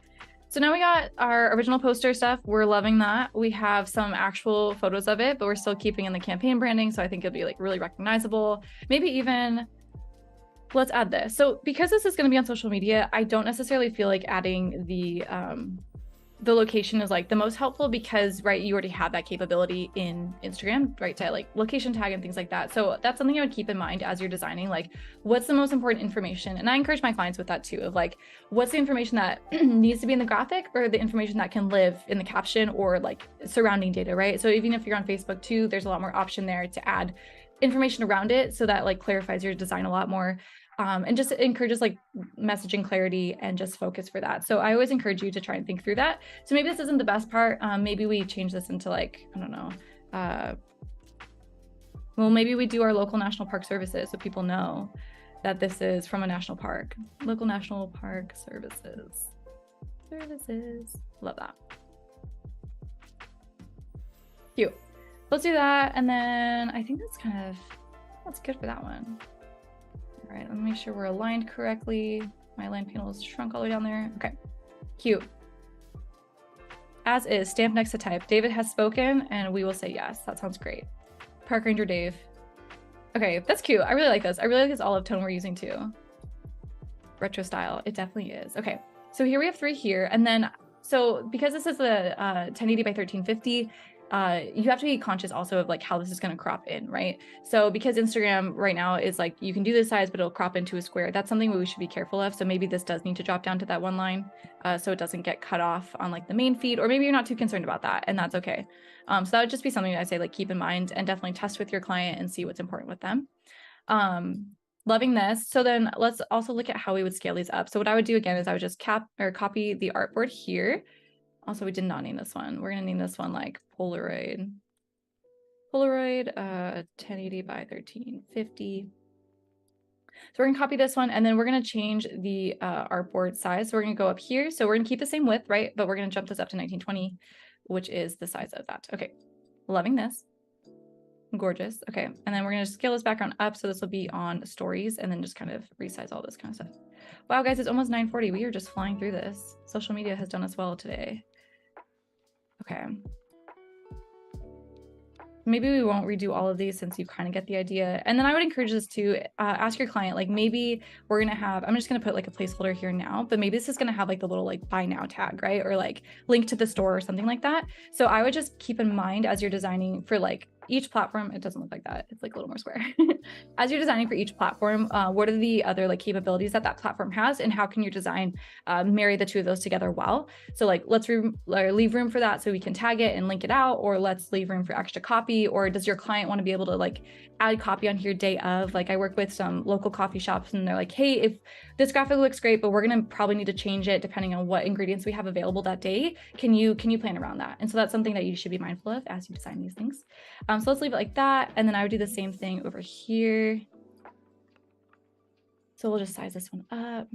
So now we got our original poster stuff. We're loving that. We have some actual photos of it, but we're still keeping in the campaign branding. So I think it'll be like really recognizable. Maybe even, let's add this. So because this is going to be on social media, I don't necessarily feel like adding the location is like the most helpful because, right, you already have that capability in Instagram, right, to like location tag and things like that. So that's something I would keep in mind as you're designing, like what's the most important information. And I encourage my clients with that too, of like, what's the information that needs to be in the graphic or the information that can live in the caption or like surrounding data, right? So even if you're on Facebook too, there's a lot more option there to add information around it so that like clarifies your design a lot more. And just encourages like messaging clarity and just focus for that. So I always encourage you to try and think through that. So maybe this isn't the best part. Maybe we change this into like, I don't know. Well, maybe we do our local national park services so people know that this is from a national park. Local national park services. Love that. Cute. Let's do that. And then I think that's good for that one. All right, let me make sure we're aligned correctly. My align panel is shrunk all the way down there. Okay, cute. As is, stamp next to type. David has spoken and we will say yes. That sounds great. Park Ranger Dave. Okay, that's cute. I really like this. I really like this olive tone we're using too. Retro style, it definitely is. Okay, so here we have 3 here. And then, so because this is the 1080 by 1350, you have to be conscious also of like how this is going to crop in, right? So because Instagram right now is like, you can do this size, but it'll crop into a square. That's something we should be careful of. So maybe this does need to drop down to that 1 line so it doesn't get cut off on like the main feed, or maybe you're not too concerned about that and that's okay. So that would just be something that I say like keep in mind and definitely test with your client and see what's important with them. Loving this. So then let's also look at how we would scale these up. So what I would do again is I would just copy the artboard here. Also, we did not name this one. We're going to name this one like Polaroid. Polaroid 1080 by 1350. So we're going to copy this one and then we're going to change the artboard size. So we're going to go up here. So we're going to keep the same width, right? But we're going to jump this up to 1920, which is the size of that. Okay, loving this. Gorgeous. Okay, and then we're going to scale this background up. So this will be on stories and then just kind of resize all this kind of stuff. Wow, guys, it's almost 9:40. We are just flying through this. Social media has done us well today. Okay. Maybe we won't redo all of these since you kind of get the idea. And then I would encourage this to ask your client, like maybe we're going to have, I'm just going to put like a placeholder here now, but maybe this is going to have like the little like buy now tag, right? Or like link to the store or something like that. So I would just keep in mind as you're designing for like each platform, it doesn't look like that. It's like a little more square. As you're designing for each platform, what are the other like capabilities that that platform has and how can your design marry the two of those together well? So like let's leave room for that so we can tag it and link it out, or let's leave room for extra copy, or does your client want to be able to like add copy on here day of? Like I work with some local coffee shops and they're like, hey, if this graphic looks great, but we're going to probably need to change it depending on what ingredients we have available that day. Can you plan around that? And so that's something that you should be mindful of as you design these things. So let's leave it like that. And then I would do the same thing over here. So we'll just size this one up.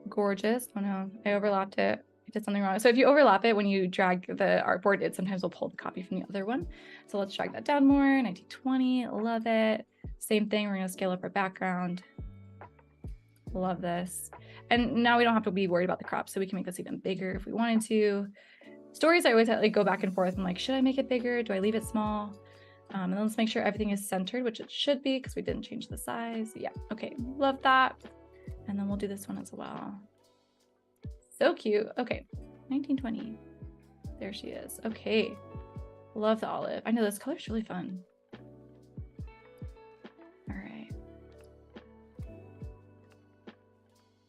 Gorgeous. Oh no, I overlapped it. I did something wrong. So if you overlap it, when you drag the artboard, it sometimes will pull the copy from the other one. So let's drag that down more. 1920, love it. Same thing, we're gonna scale up our background. Love this. And now we don't have to be worried about the crop, so we can make this even bigger if we wanted to. Stories, I always like go back and forth. I'm like, should I make it bigger? Do I leave it small? And then let's make sure everything is centered, which it should be because we didn't change the size. Yeah, okay, love that. And then we'll do this one as well. So cute. Okay, 1920. There she is. Okay, love the olive. I know this color's really fun. All right.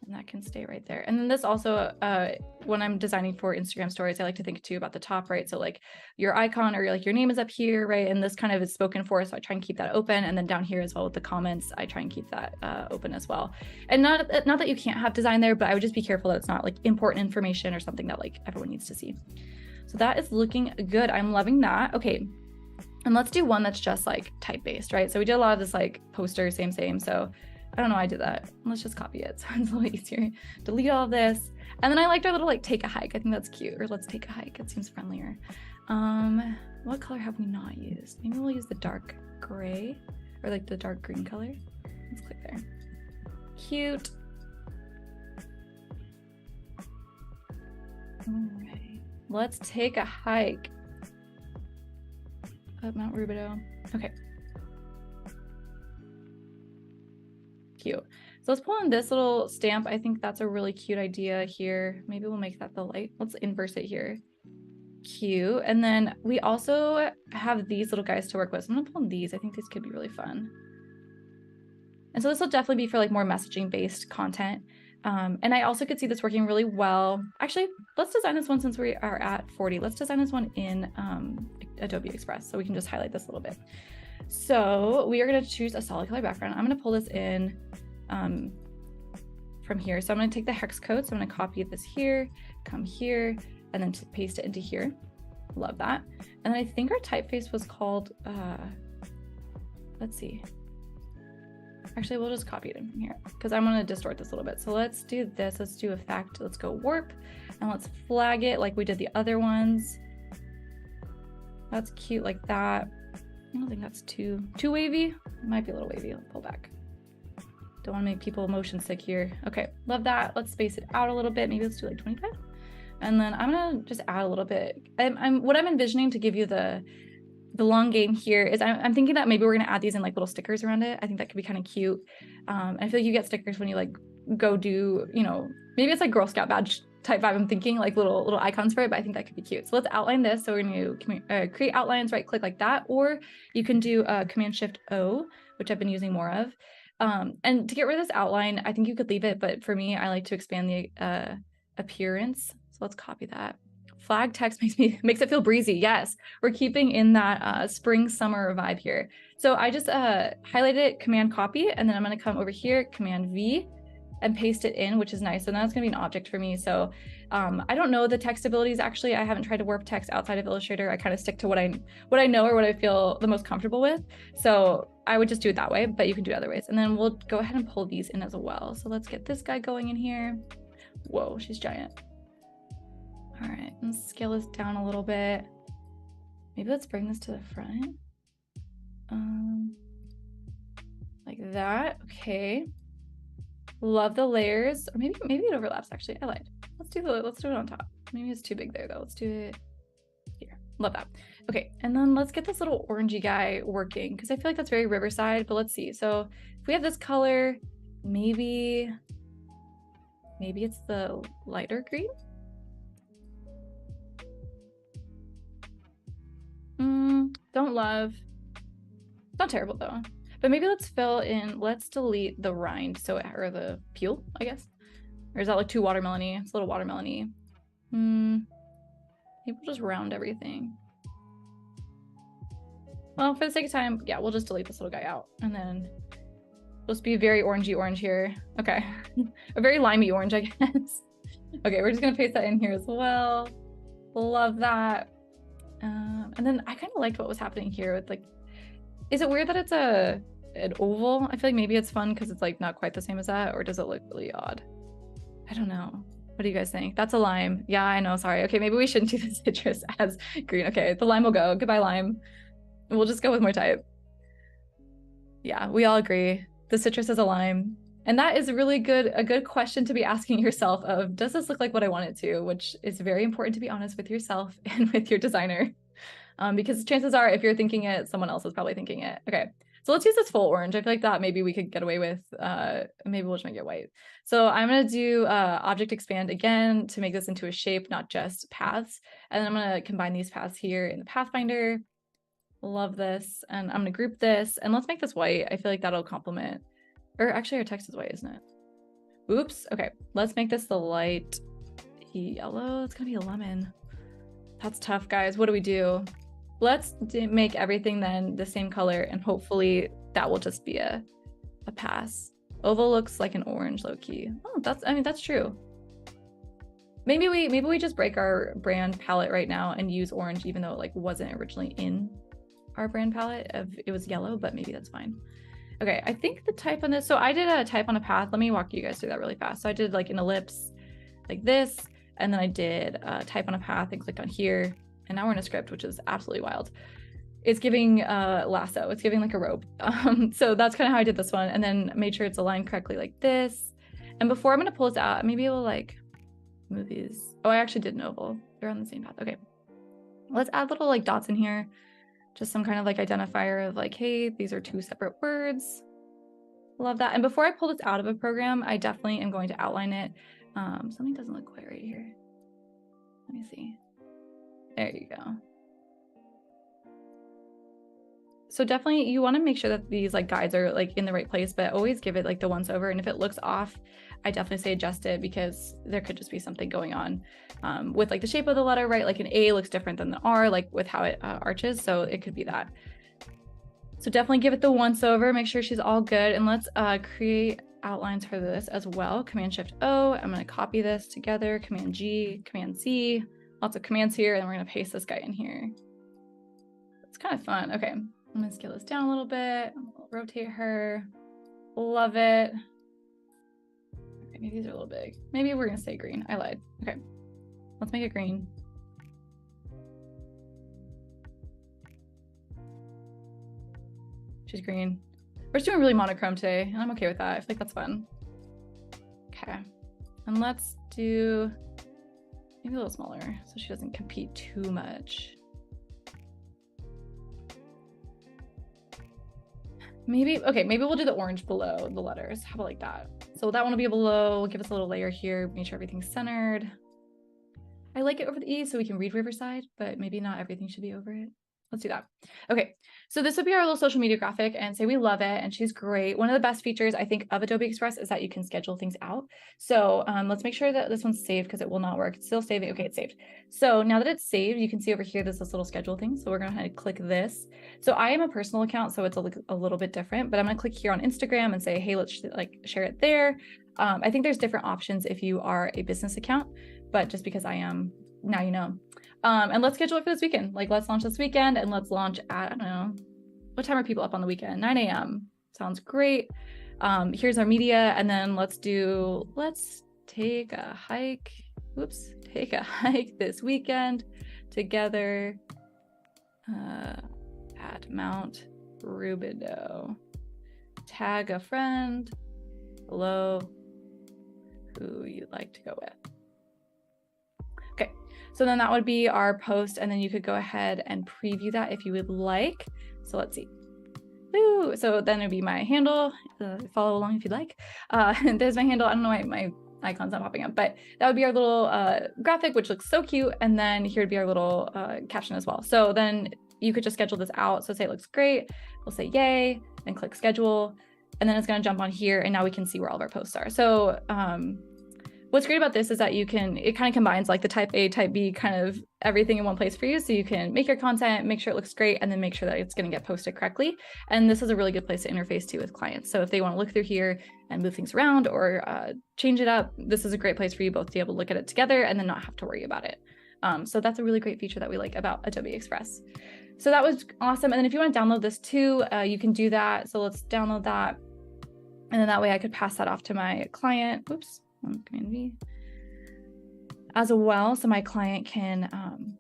And that can stay right there. And then this also, when I'm designing for Instagram stories, I like to think too about the top, right? So like your icon or like your name is up here, right? And this kind of is spoken for, so I try and keep that open. And then down here as well with the comments, I try and keep that open as well. And not that you can't have design there, but I would just be careful that it's not like important information or something that like everyone needs to see. So that is looking good. I'm loving that. Okay. And let's do one that's just like type-based, right? So we did a lot of this like poster, same. So I don't know why I did that. Let's just copy it so it's a little easier. Delete all of this. And then I liked our little like take a hike. I think that's cute. Or let's take a hike. It seems friendlier. What color have we not used? Maybe we'll use the dark gray or like the dark green color. Let's click there. Cute. All right, let's take a hike up Mount Rubidoux. Okay. Cute. So let's pull in this little stamp. I think that's a really cute idea here. Maybe we'll make that the light. Let's inverse it here. Cute. And then we also have these little guys to work with. So I'm gonna pull in these. I think these could be really fun. And so this will definitely be for like more messaging based content. And I also could see this working really well. Actually, let's design this one since we are at 40. Let's design this one in Adobe Express. So we can just highlight this a little bit. So we are going to choose a solid color background. I'm going to pull this in from here. So I'm going to take the hex code. So I'm going to copy this here, come here, and then paste it into here. Love that. And then I think our typeface was called, let's see. Actually, we'll just copy it in here because I'm going to distort this a little bit. So let's do this. Let's do effect. Let's go warp and let's flag it like we did the other ones. That's cute like that. I don't think that's too wavy. It might be a little wavy. I'll pull back. Don't want to make people motion sick here. Okay, love that. Let's space it out a little bit. Maybe let's do like 25. And then I'm gonna just add a little bit. What I'm envisioning to give you the long game here is I'm thinking that maybe we're gonna add these in like little stickers around it. I think that could be kind of cute. I feel like you get stickers when you like go do, you know, maybe it's like Girl Scout badge type vibe. I'm thinking like little icons for it, but I think that could be cute. So let's outline this. So we're gonna create outlines, right click like that, or you can do Command Shift O, which I've been using more of. And to get rid of this outline, I think you could leave it, but for me, I like to expand the appearance. So let's copy that. Flag text makes it feel breezy. Yes, we're keeping in that spring summer vibe here. So I just highlighted it, Command copy, and then I'm going to come over here, Command V, and paste it in, which is nice. So now it's going to be an object for me. So I don't know the text abilities. Actually, I haven't tried to warp text outside of Illustrator. I kind of stick to what I know or what I feel the most comfortable with. So I would just do it that way, but you can do it other ways. And then we'll go ahead and pull these in as well. So let's get this guy going in here. Whoa, she's giant. All right, let's scale this down a little bit. Maybe let's bring this to the front. Like that. Okay. Love the layers. Or maybe it overlaps actually. I lied. Let's do it on top. Maybe it's too big there though. Let's do it here. Love that. Okay, and then let's get this little orangey guy working because I feel like that's very Riverside, but let's see. So if we have this color, maybe it's the lighter green. Don't love. Not terrible though. But maybe let's fill in, let's delete the rind, or the peel, I guess. Or is that like too watermelony? It's a little watermelony. Maybe we'll just round everything. Well, for the sake of time, yeah, we'll just delete this little guy out. And then it'll just be very orangey orange here. Okay. A very limey orange, I guess. Okay, we're just gonna paste that in here as well. Love that. And then I kind of liked what was happening here with like, is it weird that it's an oval? I feel like maybe it's fun because it's like not quite the same as that, or does it look really odd? I don't know. What do you guys think? That's a lime. Yeah, I know, sorry. Okay, maybe we shouldn't do the citrus as green. Okay, the lime will go. Goodbye, lime. We'll just go with more type. Yeah, we all agree. The citrus is a lime. And that is really a good question to be asking yourself of, does this look like what I want it to? Which is very important to be honest with yourself and with your designer. Because chances are if you're thinking it, someone else is probably thinking it. Okay, so let's use this full orange. I feel like that maybe we could get away with, maybe we'll just make it white. So I'm gonna do object expand again to make this into a shape, not just paths. And then I'm gonna combine these paths here in the Pathfinder. Love this. And I'm gonna group this and let's make this white. I feel like that'll complement. Or actually our text is white, isn't it? Oops. Okay, let's make this the light yellow. It's gonna be a lemon. That's tough, guys. What do we do? Let's make everything then the same color and hopefully that will just be a pass. Oval looks like an orange low-key. Oh, that's true. Maybe we just break our brand palette right now and use orange even though it like wasn't originally in our brand palette. It was yellow, but maybe that's fine. Okay, I think the type on this, so I did a type on a path. Let me walk you guys through that really fast. So I did like an ellipse like this, and then I did type on a path and clicked on here. And now we're in a script, which is absolutely wild. It's giving lasso, it's giving like a rope. So that's kind of how I did this one. And then made sure it's aligned correctly like this. And before I'm gonna pull this out, maybe we'll like move these. Oh, I actually did an oval. They're on the same path. Okay. Let's add little like dots in here. Just some kind of like identifier of like, hey, these are two separate words. Love that. And before I pull this out of a program, I definitely am going to outline it. Something doesn't look quite right here. Let me see. There you go. So definitely you want to make sure that these like guides are like in the right place, but always give it like the once over. And if it looks off, I definitely say adjust it, because there could just be something going on with like the shape of the letter, right? Like an A looks different than the R, like with how it arches. So it could be that. So definitely give it the once over, make sure she's all good. And let's create outlines for this as well. Command Shift O, I'm gonna copy this together, Command G, Command C, lots of commands here, and we're gonna paste this guy in here. It's kind of fun. Okay, I'm gonna scale this down a little bit, rotate her, love it. Okay, maybe these are a little big. Maybe we're gonna say green, I lied. Okay, let's make it green. She's green. We're just doing really monochrome today, and I'm okay with that. I feel like that's fun. Okay, and let's do maybe a little smaller so she doesn't compete too much. Maybe, okay, maybe we'll do the orange below the letters. How about like that? So that one will be below, give us a little layer here, make sure everything's centered. I like it over the E so we can read Riverside, but maybe not everything should be over it. Let's do that. Okay, so this would be our little social media graphic, and say we love it and she's great. One of the best features I think of Adobe Express is that you can schedule things out. So let's make sure that this one's saved, because it will not work. It's still saving. Okay, it's saved. So now that it's saved, you can see over here there's this little schedule thing. So we're going to click this. So I am a personal account, so it's a little bit different, but I'm going to click here on Instagram and say, hey, let's like share it there. I think there's different options if you are a business account, but just because I am, now you know. And let's schedule it for this weekend. Like, let's launch this weekend, and let's launch at, I don't know, what time are people up on the weekend? 9 a.m. Sounds great. Here's our media, and then let's take a hike. Whoops, take a hike this weekend together at Mount Rubidoux. Tag a friend below who you'd like to go with. Okay, so then that would be our post, and then you could go ahead and preview that if you would like. So let's see. Woo! So then it'd be my handle. Follow along if you'd like. There's my handle. I don't know why my icon's not popping up, but that would be our little graphic, which looks so cute. And then here would be our little caption as well. So then you could just schedule this out. So say it looks great. We'll say yay, then click schedule. And then it's going to jump on here, and now we can see where all of our posts are. So what's great about this is that it kind of combines like the type A, type B, kind of everything in one place for you. So you can make your content, make sure it looks great, and then make sure that it's going to get posted correctly. And this is a really good place to interface to with clients. So if they want to look through here and move things around or change it up, this is a great place for you both to be able to look at it together and then not have to worry about it. So that's a really great feature that we like about Adobe Express. So that was awesome. And then if you want to download this too, you can do that. So let's download that. And then that way I could pass that off to my client. Oops. Command V as well, so my client can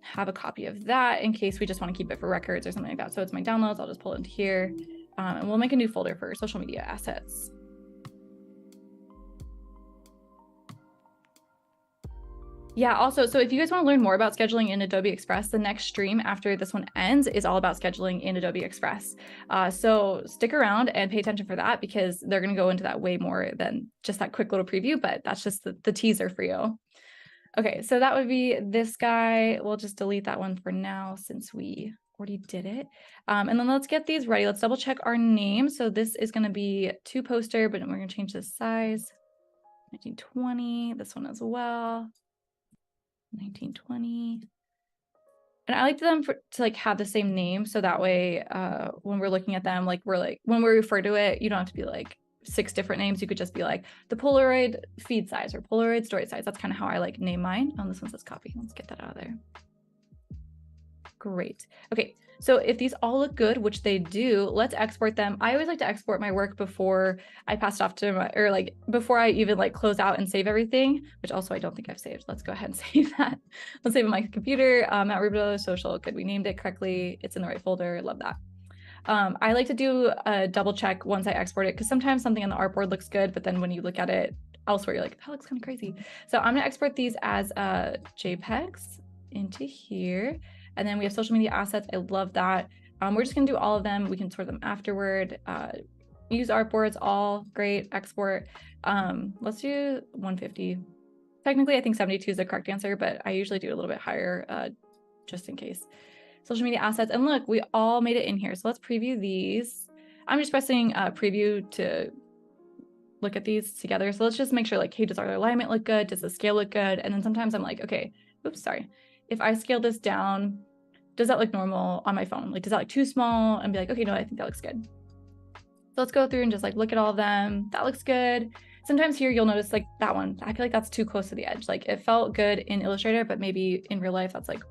have a copy of that in case we just want to keep it for records or something like that. So it's my downloads. I'll just pull it into here, and we'll make a new folder for social media assets. Yeah, also, so if you guys want to learn more about scheduling in Adobe Express, the next stream after this one ends is all about scheduling in Adobe Express. So stick around and pay attention for that, because they're going to go into that way more than just that quick little preview, but that's just the teaser for you. Okay, so that would be this guy. We'll just delete that one for now since we already did it. And then let's get these ready. Let's double check our name. So this is going to be 2 poster, but we're going to change the size. 1920, this one as well. 1920. And I like them to like have the same name, so that way when we're looking at them, like when we refer to it, you don't have to be like 6 different names. You could just be like the Polaroid feed size or Polaroid story size. That's kind of how I like name mine. This one says copy. Let's get that out of there. Great. Okay, so if these all look good, which they do, let's export them. I always like to export my work before I pass it off to my, or like before I even like close out and save everything, which also I don't think I've saved. Let's go ahead and save that. Let's save it on my computer. At Rubidoux Social, good. We named it correctly. It's in the right folder. Love that. I like to do a double check once I export it, because sometimes something on the artboard looks good, but then when you look at it elsewhere, you're like, that looks kind of crazy. So I'm gonna export these as JPEGs into here. And then we have social media assets. I love that. We're just gonna do all of them. We can sort them afterward. Use artboards, all great, export. Let's do 150. Technically, I think 72 is the correct answer, but I usually do a little bit higher just in case. Social media assets, and look, we all made it in here. So let's preview these. I'm just pressing preview to look at these together. So let's just make sure like, hey, does our alignment look good? Does the scale look good? And then sometimes I'm like, okay, oops, sorry. If I scale this down, does that look normal on my phone? Like, does that look too small? And be like, okay, no, I think that looks good. So let's go through and just like look at all of them. That looks good. Sometimes here you'll notice like that one, I feel like that's too close to the edge. Like it felt good in Illustrator, but maybe in real life that's like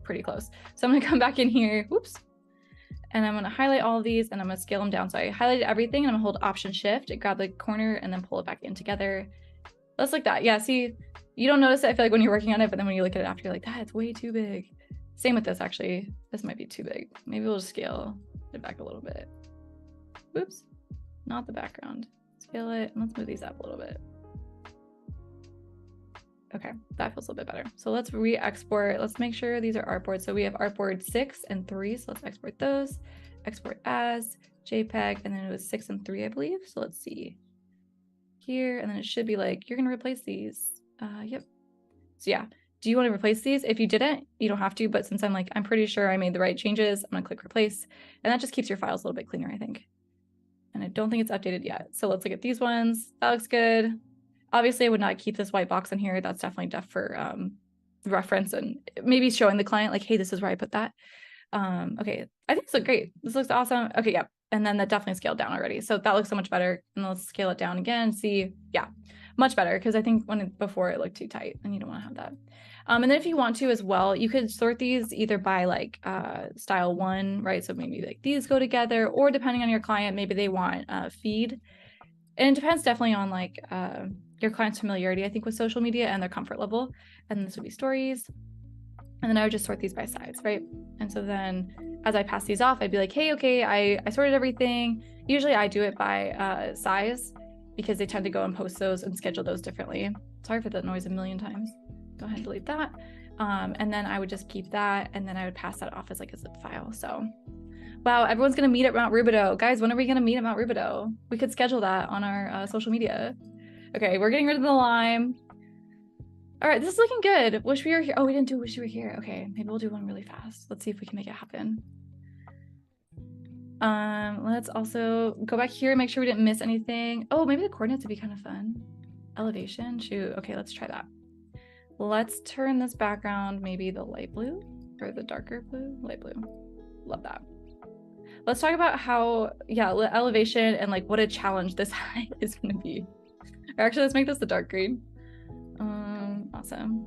pretty close. So I'm gonna come back in here, whoops, and I'm gonna highlight all of these and I'm gonna scale them down. So I highlighted everything and I'm gonna hold Option Shift, grab the corner and then pull it back in together. Let's like that. Yeah, see, you don't notice it, I feel like when you're working on it, but then when you look at it after, you're like, that, it's way too big. Same with this, actually. This might be too big. Maybe we'll just scale it back a little bit. Oops, not the background. Scale it, and let's move these up a little bit. Okay, that feels a little bit better. So let's re-export. Let's make sure these are artboards. So we have artboard 6 and 3. So let's export those. Export as JPEG, and then it was 6 and 3, I believe. So let's see here, and then it should be like, you're gonna replace these. Yep. So yeah, do you want to replace these? If you didn't, you don't have to, but since I'm pretty sure I made the right changes, I'm gonna click replace, and that just keeps your files a little bit cleaner, I think. And I don't think it's updated yet. So let's look at these ones. That looks good. Obviously, I would not keep this white box in here. That's definitely def for reference and maybe showing the client like, hey, this is where I put that. Okay, I think this looks great. This looks awesome. Okay, yeah. And then that definitely scaled down already. So that looks so much better. And let's scale it down again. See, yeah, much better. Because I think before it looked too tight and you don't want to have that. And then if you want to as well, you could sort these either by like style 1, right? So maybe like these go together, or depending on your client, maybe they want feed. And it depends definitely on like your client's familiarity, I think, with social media and their comfort level. And this would be stories. And then I would just sort these by size, right? And so then as I pass these off, I'd be like, hey, okay, I sorted everything. Usually I do it by size because they tend to go and post those and schedule those differently. Sorry for that noise a million times. Go ahead and delete that. And then I would just keep that, and then I would pass that off as like a zip file. So wow, everyone's gonna meet at Mount Rubidoux. Guys, when are we gonna meet at Mount Rubidoux? We could schedule that on our social media. Okay, we're getting rid of the lime. All right, this is looking good. Wish we were here. Oh, we didn't do wish we were here. Okay, maybe we'll do one really fast. Let's see if we can make it happen. Let's also go back here and make sure we didn't miss anything. Oh, maybe the coordinates would be kind of fun. Elevation, shoot. Okay, let's try that. Let's turn this background maybe the light blue or the darker blue, light blue. Love that. Let's talk about how, yeah, elevation and like what a challenge this height is going to be. Or actually, let's make this the dark green. Awesome.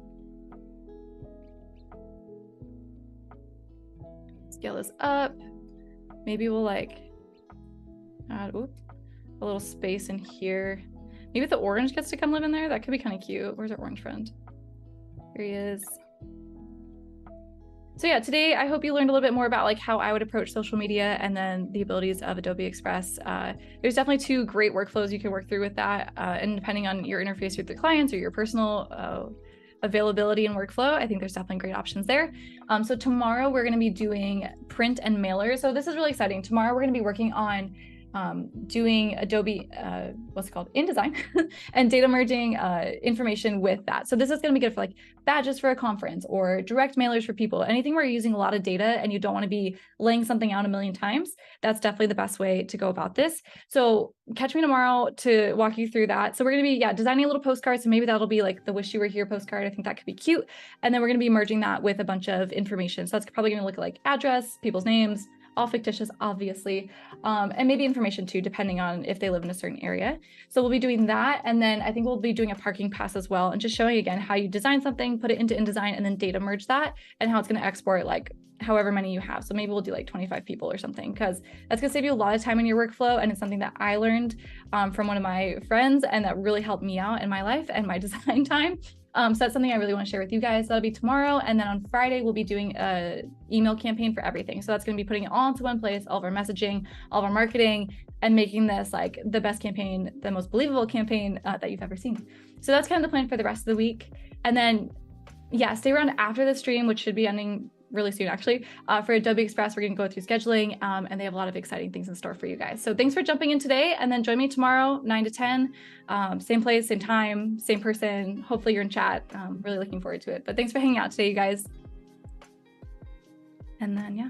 Scale this up. Maybe we'll like add a little space in here. Maybe the orange gets to come live in there. That could be kind of cute. Where's our orange friend? Here he is. So yeah, today I hope you learned a little bit more about like how I would approach social media and then the abilities of Adobe Express. There's definitely 2 great workflows you can work through with that. And depending on your interface with your clients or your personal availability and workflow, I think there's definitely great options there. So tomorrow we're going to be doing print and mailer. So this is really exciting. Tomorrow we're going to be working on doing Adobe, what's it called, InDesign and data merging information with that. So this is going to be good for like badges for a conference or direct mailers for people, anything where you're using a lot of data and you don't want to be laying something out a million times. That's definitely the best way to go about this. So catch me tomorrow to walk you through that. So we're going to be, yeah, designing a little postcard. So maybe that'll be like the wish you were here postcard. I think that could be cute. And then we're going to be merging that with a bunch of information. So that's probably going to look like address, people's names, all fictitious, obviously, and maybe information too, depending on if they live in a certain area. So we'll be doing that. And then I think we'll be doing a parking pass as well, and just showing again how you design something, put it into InDesign, and then data merge that, and how it's going to export like however many you have. So maybe we'll do like 25 people or something, because that's going to save you a lot of time in your workflow. And it's something that I learned from one of my friends, and that really helped me out in my life and my design time. So that's something I really want to share with you guys. That'll be tomorrow. And then on Friday, we'll be doing a email campaign for everything. So that's going to be putting it all into one place, all of our messaging, all of our marketing, and making this like the best campaign, the most believable campaign that you've ever seen. So that's kind of the plan for the rest of the week. And then, yeah, stay around after the stream, which should be ending really soon, actually. For Adobe Express, we're going to go through scheduling, and they have a lot of exciting things in store for you guys. So thanks for jumping in today, and then join me tomorrow, 9 to 10, same place, same time, same person. Hopefully you're in chat. Really looking forward to it. But thanks for hanging out today, you guys. And then, yeah.